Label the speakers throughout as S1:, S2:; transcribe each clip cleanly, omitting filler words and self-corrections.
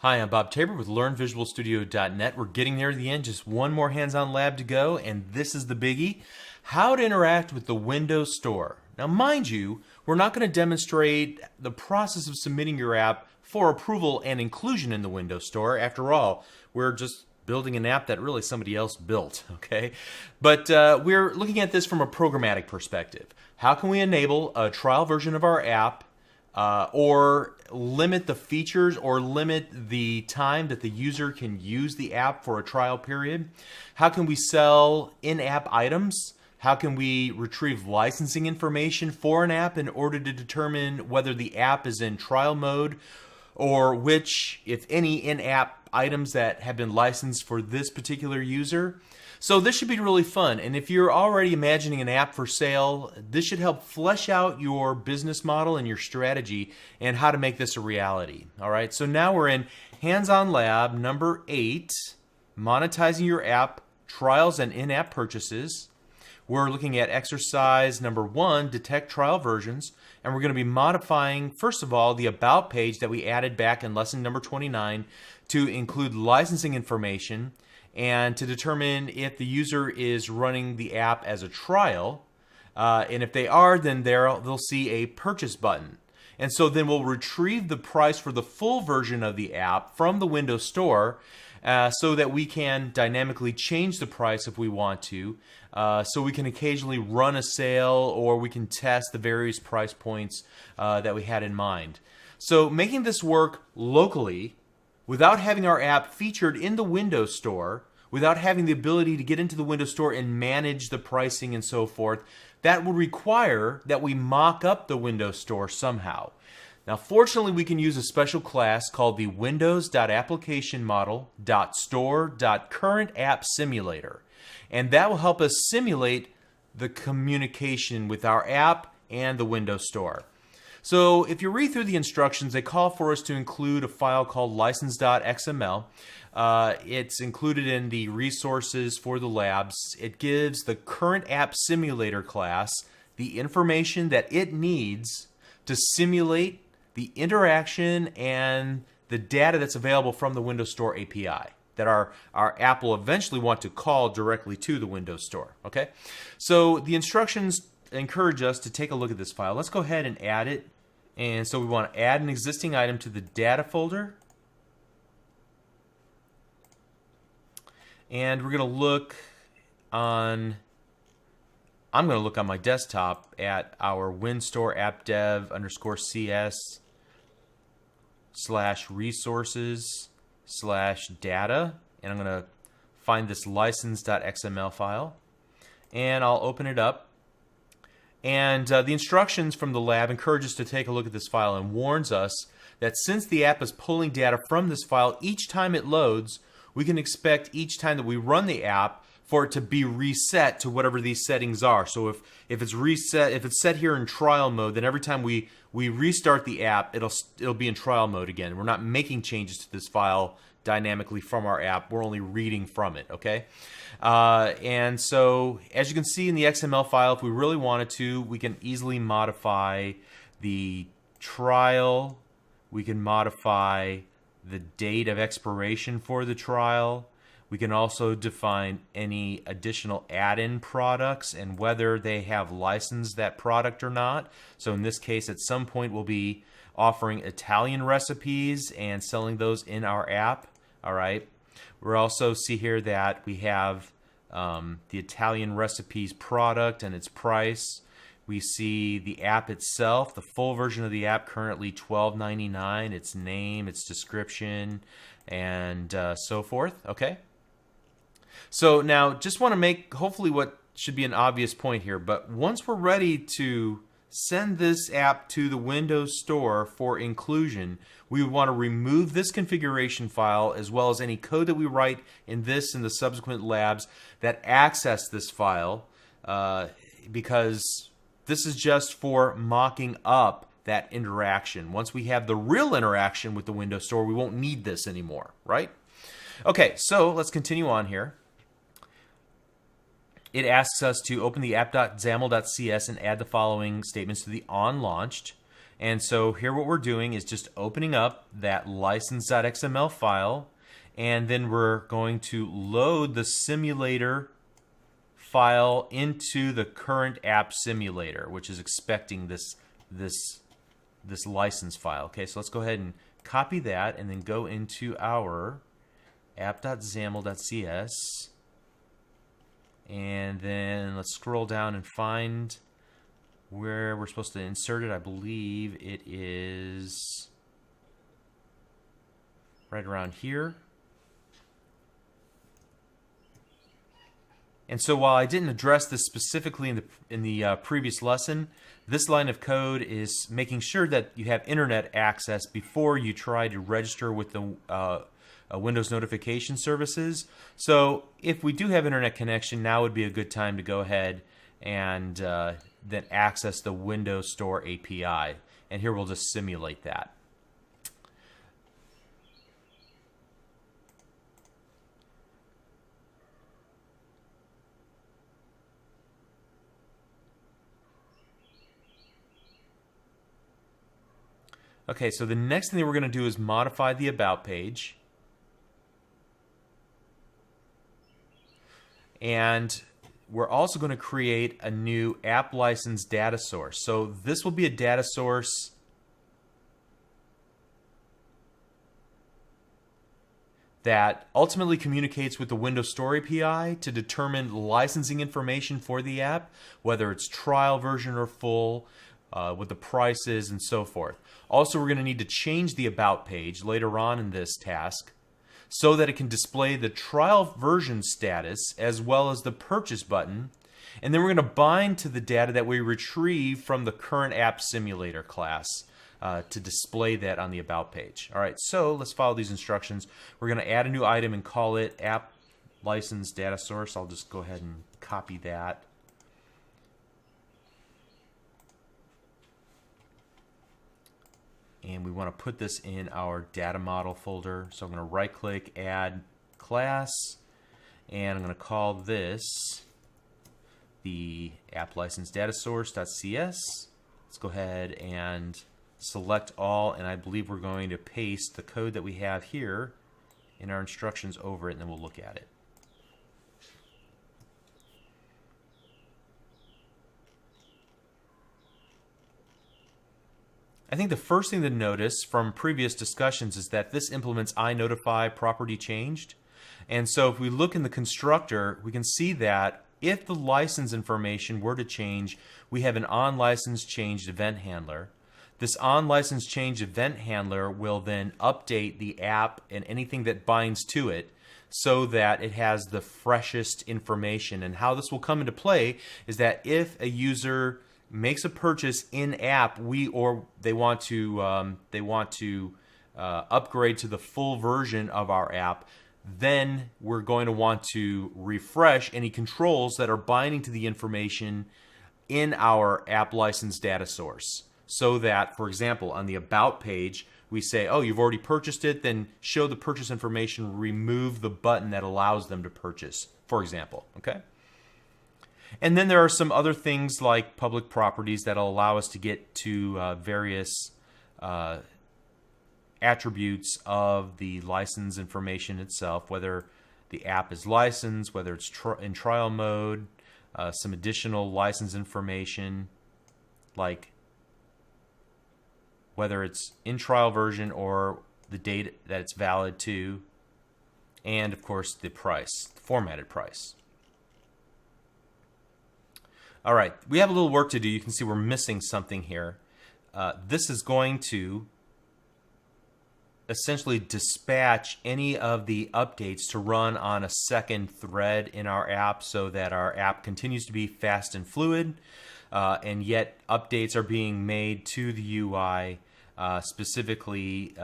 S1: Hi, I'm Bob Tabor with LearnVisualStudio.net. We're getting near the end, just one more hands-on lab to go, and this is the biggie: how to interact with the Windows Store. Now, mind you, we're not going to demonstrate the process of submitting your app for approval and inclusion in the Windows Store. After all, we're just building an app that really somebody else built, okay? But we're looking at this from a programmatic perspective. How can we enable a trial version of our app or limit the features or limit the time that the user can use the app for a trial period? How can we sell in-app items? How can we retrieve licensing information for an app in order to determine whether the app is in trial mode or which, if any, in-app items that have been licensed for this particular user? So this should be really fun, and if you're already imagining an app for sale, this should help flesh out your business model and your strategy and how to make this a reality. All right, so now we're in hands-on lab number 8, monetizing your app, trials and in-app purchases. We're looking at exercise number 1, detect trial versions, and we're going to be modifying, first of all, the about page that we added back in lesson number 29 to include licensing information and to determine if the user is running the app as a trial. And if they are, then they'll see a purchase button. And so then we'll retrieve the price for the full version of the app from the Windows Store so that we can dynamically change the price if we want to. So we can occasionally run a sale or we can test the various price points that we had in mind. So making this work locally without having our app featured in the Windows Store, without having the ability to get into the Windows Store and manage the pricing and so forth, that would require that we mock up the Windows Store somehow. Now, fortunately, we can use a special class called the Windows.ApplicationModel.Store.CurrentAppSimulator. And that will help us simulate the communication with our app and the Windows Store. So if you read through the instructions, they call for us to include a file called license.xml. It's included in the resources for the labs. It gives the current app simulator class the information that it needs to simulate the interaction and the data that's available from the Windows Store API that our app will eventually want to call directly to the Windows Store. Okay, so the instructions encourage us to take a look at this file. Let's go ahead and add it. And so we want to add an existing item to the data folder. And we're going to look on, I'm going to look on my desktop at our winstore appdev_cs/resources/data. And I'm going to find this license.xml file. And I'll open it up. And the instructions from the lab encourage us to take a look at this file and warns us that since the app is pulling data from this file each time it loads, we can expect each time that we run the app for it to be reset to whatever these settings are. So if it's reset, if it's set here in trial mode, then every time we restart the app, it'll be in trial mode again. We're not making changes to this file dynamically from our app. We're only reading from it, okay? And so as you can see in the XML file, if we really wanted to, we can easily modify the trial. We can modify the date of expiration for the trial. We can also define any additional add-in products and whether they have licensed that product or not. So in this case, at some point, we'll be offering Italian recipes and selling those in our app. All right. We'll also see here that we have the Italian recipes product and its price. We see the app itself, the full version of the app, currently $12.99, its name, its description, and so forth. Okay. So now just want to make hopefully what should be an obvious point here, but once we're ready to send this app to the Windows Store for inclusion, we would want to remove this configuration file as well as any code that we write in this and the subsequent labs that access this file because this is just for mocking up that interaction. Once we have the real interaction with the Windows Store, we won't need this anymore, right? Okay, so let's continue on here. It asks us to open the app.xaml.cs and add the following statements to the onLaunched. And so here what we're doing is just opening up that license.xml file, and then we're going to load the simulator file into the current app simulator, which is expecting this license file. Okay, so let's go ahead and copy that and then go into our app.xaml.cs, and then let's scroll down and find where we're supposed to insert it. I believe it is right around here. And so while I didn't address this specifically in the previous lesson, this line of code is making sure that you have internet access before you try to register with the Windows notification services. So if we do have internet connection, now would be a good time to go ahead and then access the Windows Store API. And here we'll just simulate that. Okay, so the next thing that we're going to do is modify the About page. And we're also going to create a new app license data source. So this will be a data source that ultimately communicates with the Windows Store API to determine licensing information for the app, whether it's trial version or full, what the price is, and so forth. Also, we're going to need to change the About page later on in this task so that it can display the trial version status as well as the purchase button. And then we're going to bind to the data that we retrieve from the current app simulator class to display that on the About page. All right, so let's follow these instructions. We're going to add a new item and call it app license data source. I'll just go ahead and copy that. And we want to put this in our data model folder. So I'm going to right click, add class, and I'm going to call this the app license data source.cs. Let's go ahead and select all, and I believe we're going to paste the code that we have here in our instructions over it, and then we'll look at it. I think the first thing to notice from previous discussions is that this implements iNotify property changed. And so if we look in the constructor, we can see that if the license information were to change, we have an onLicense changed event handler. This onLicense changed event handler will then update the app and anything that binds to it so that it has the freshest information. And how this will come into play is that if a user makes a purchase in app, they want to upgrade to the full version of our app, then we're going to want to refresh any controls that are binding to the information in our app license data source. So that, for example, on the About page, we say, oh, you've already purchased it, then show the purchase information, remove the button that allows them to purchase, for example, okay? And then there are some other things like public properties that will allow us to get to various attributes of the license information itself, whether the app is licensed, whether it's in trial mode, some additional license information like whether it's in trial version or the date that it's valid to, and of course the price, the formatted price. All right, we have a little work to do. You can see we're missing something here. This is going to essentially dispatch any of the updates to run on a second thread in our app so that our app continues to be fast and fluid, and yet updates are being made to the UI, specifically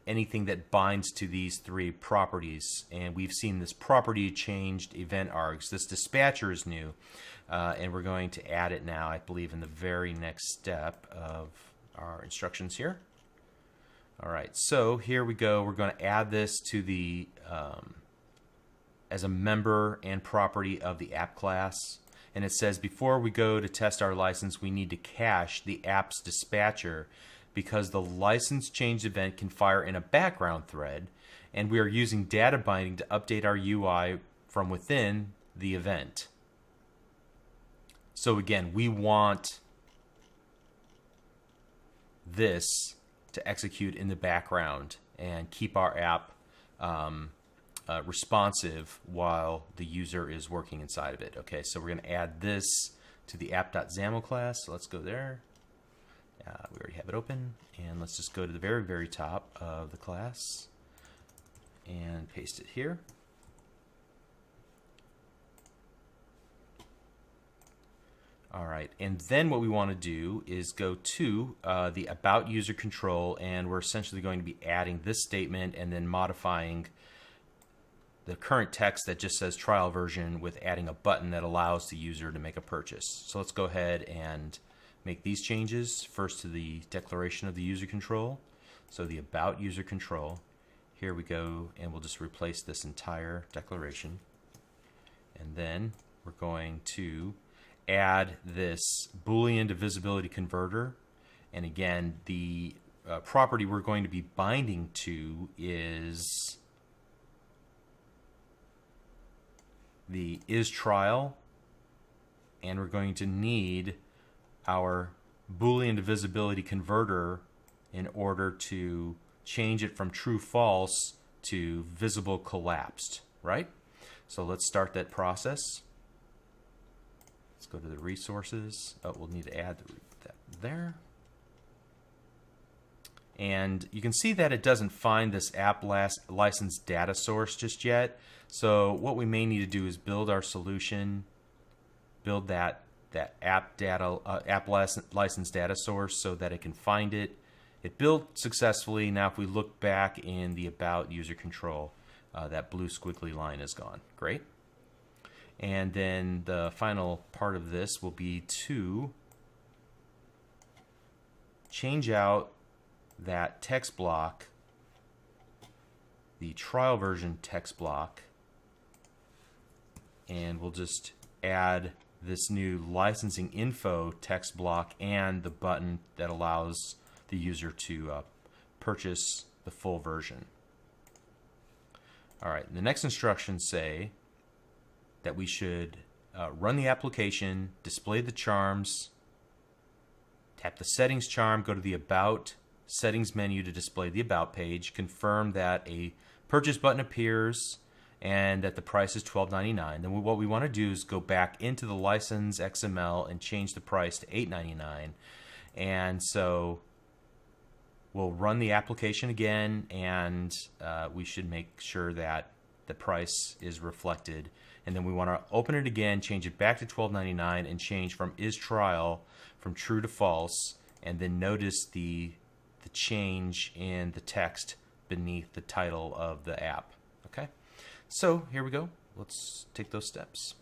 S1: anything that binds to these three properties. And we've seen this property changed event args. This dispatcher is new. And we're going to add it now, I believe, in the very next step of our instructions here. All right, so here we go. We're going to add this to the as a member and property of the app class. And it says before we go to test our license, we need to cache the app's dispatcher because the license change event can fire in a background thread, and we are using data binding to update our UI from within the event. So again, we want this to execute in the background and keep our app responsive while the user is working inside of it. Okay, so we're going to add this to the app.xaml class. So let's go there. We already have it open, and let's just go to the very, very top of the class and paste it here. All right, and then what we want to do is go to the About User Control, and we're essentially going to be adding this statement and then modifying the current text that just says trial version with adding a button that allows the user to make a purchase. So let's go ahead and make these changes. First to the declaration of the user control. So the About User Control. Here we go, and we'll just replace this entire declaration. And then we're going to add this Boolean divisibility converter. And again, the property we're going to be binding to is the isTrial, and we're going to need our Boolean divisibility converter in order to change it from true false to visible collapsed, right? So let's start that process. Let's go to the resources. Oh, we'll need to add that there. And you can see that it doesn't find this app license data source just yet. So what we may need to do is build our solution, build that app license data source so that it can find it. It built successfully. Now if we look back in the About User Control, that blue squiggly line is gone. Great. And then the final part of this will be to change out that text block, the trial version text block, and we'll just add this new licensing info text block and the button that allows the user to purchase the full version. All right, the next instructions say that we should run the application, display the charms, tap the settings charm, go to the About settings menu to display the About page, confirm that a purchase button appears and that the price is $12.99. Then what we want to do is go back into the license XML and change the price to $8.99. And so we'll run the application again, and we should make sure that the price is reflected. And then we want to open it again, change it back to $12.99, and change from isTrial from true to false. And then notice the change in the text beneath the title of the app. Okay, so here we go. Let's take those steps.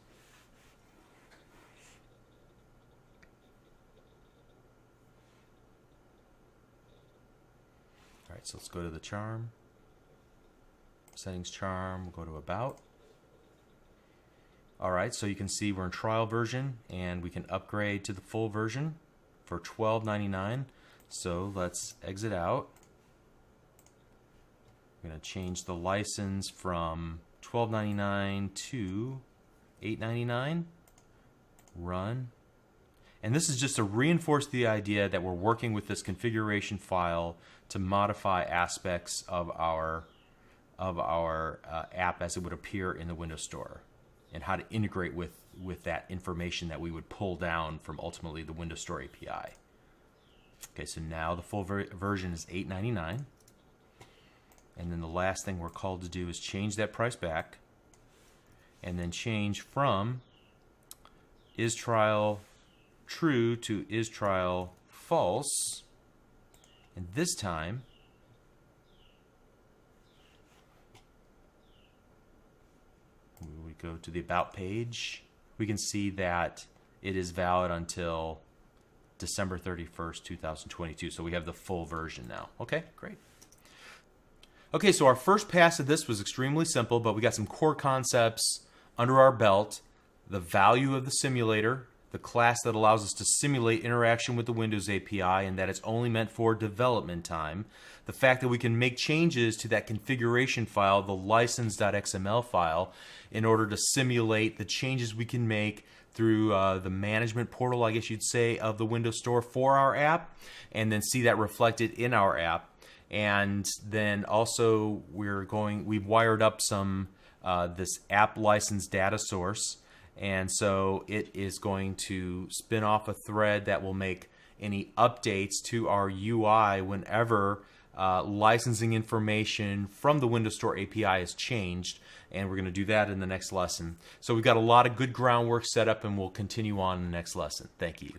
S1: All right, so let's go to the charm, settings charm, we'll go to About. All right, so you can see we're in trial version, and we can upgrade to the full version for $12.99. So let's exit out. I'm going to change the license from $12.99 to $8.99. Run. And this is just to reinforce the idea that we're working with this configuration file to modify aspects of our app as it would appear in the Windows Store, and how to integrate with that information that we would pull down from ultimately the Windows Store API. Okay, so now the full version is $8.99. And then the last thing we're called to do is change that price back, and then change from isTrial true to isTrial false. And this time, when we go to the About page, we can see that it is valid until December 31st, 2022. So we have the full version now. Okay, great. Okay, so our first pass of this was extremely simple, but we got some core concepts under our belt. The value of the simulator, the class that allows us to simulate interaction with the Windows API and that it's only meant for development time, the fact that we can make changes to that configuration file, the license.xml file, in order to simulate the changes we can make through the management portal, I guess you'd say, of the Windows Store for our app, and then see that reflected in our app. And then also we've wired up some this app license data source, and so it is going to spin off a thread that will make any updates to our UI whenever licensing information from the Windows Store API is changed, and we're going to do that in the next lesson. So we've got a lot of good groundwork set up, and we'll continue on in the next lesson. Thank you.